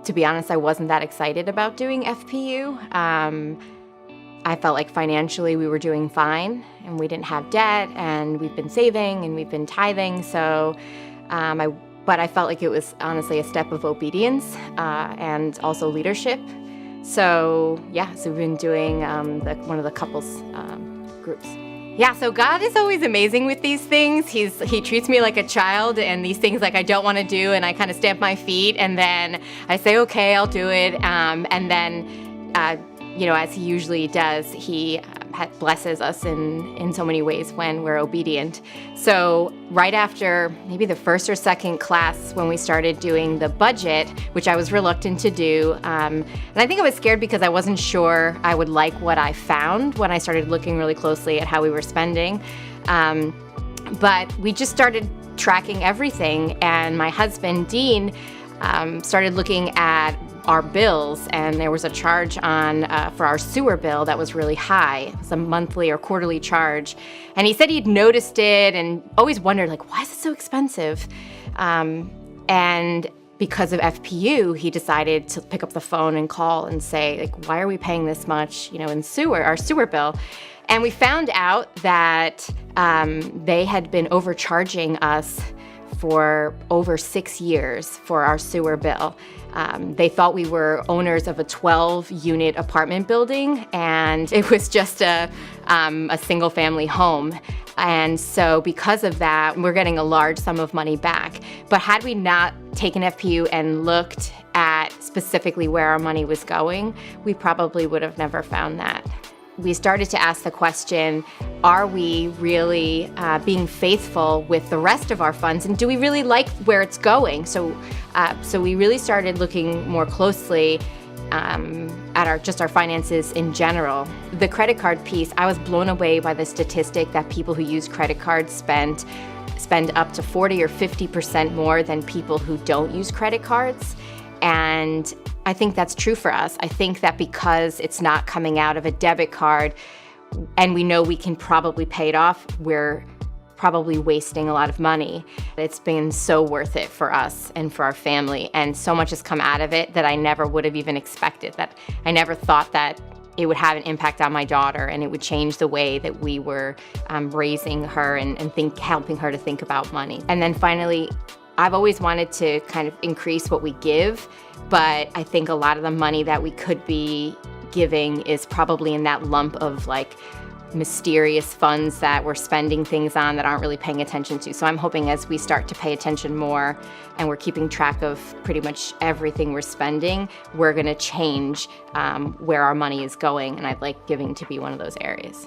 to be honest, I wasn't that excited about doing FPU. I felt like financially we were doing fine, and we didn't have debt, and we've been saving, and we've been tithing. So, but I felt like it was honestly a step of obedience and also leadership. So so we've been doing one of the couples groups. Yeah, so God is always amazing with these things. He treats me like a child, and these things like I don't want to do, and I kind of stamp my feet, and then I say, okay, I'll do it. And then, as he usually does, he blesses us in so many ways when we're obedient. So right after maybe the first or second class, when we started doing the budget, which I was reluctant to do, and I think I was scared because I wasn't sure I would like what I found when I started looking really closely at how we were spending. But we just started tracking everything, and my husband, Dean, started looking at our bills, and there was a charge on for our sewer bill that was really high. It was a monthly or quarterly charge. And he said he'd noticed it and always wondered, like, why is it so expensive? And because of FPU, he decided to pick up the phone and call and say, like, why are we paying this much, in our sewer bill? And we found out that they had been overcharging us for over 6 years for our sewer bill. They thought we were owners of a 12-unit apartment building, and it was just a single-family home. And so because of that, we're getting a large sum of money back. But had we not taken FPU and looked at specifically where our money was going, we probably would have never found that. We started to ask the question, are we really being faithful with the rest of our funds, and do we really like where it's going? So we really started looking more closely at our finances in general. The credit card piece, I was blown away by the statistic that people who use credit cards spend up to 40 or 50% more than people who don't use credit cards. And I think that's true for us. I think that because it's not coming out of a debit card and we know we can probably pay it off, we're probably wasting a lot of money. It's been so worth it for us and for our family, and so much has come out of it that I never would have even expected. That I never thought that it would have an impact on my daughter, and it would change the way that we were raising her and helping her to think about money. And then finally, I've always wanted to kind of increase what we give, but I think a lot of the money that we could be giving is probably in that lump of like mysterious funds that we're spending things on that aren't really paying attention to. So I'm hoping as we start to pay attention more and we're keeping track of pretty much everything we're spending, we're gonna change where our money is going, and I'd like giving to be one of those areas.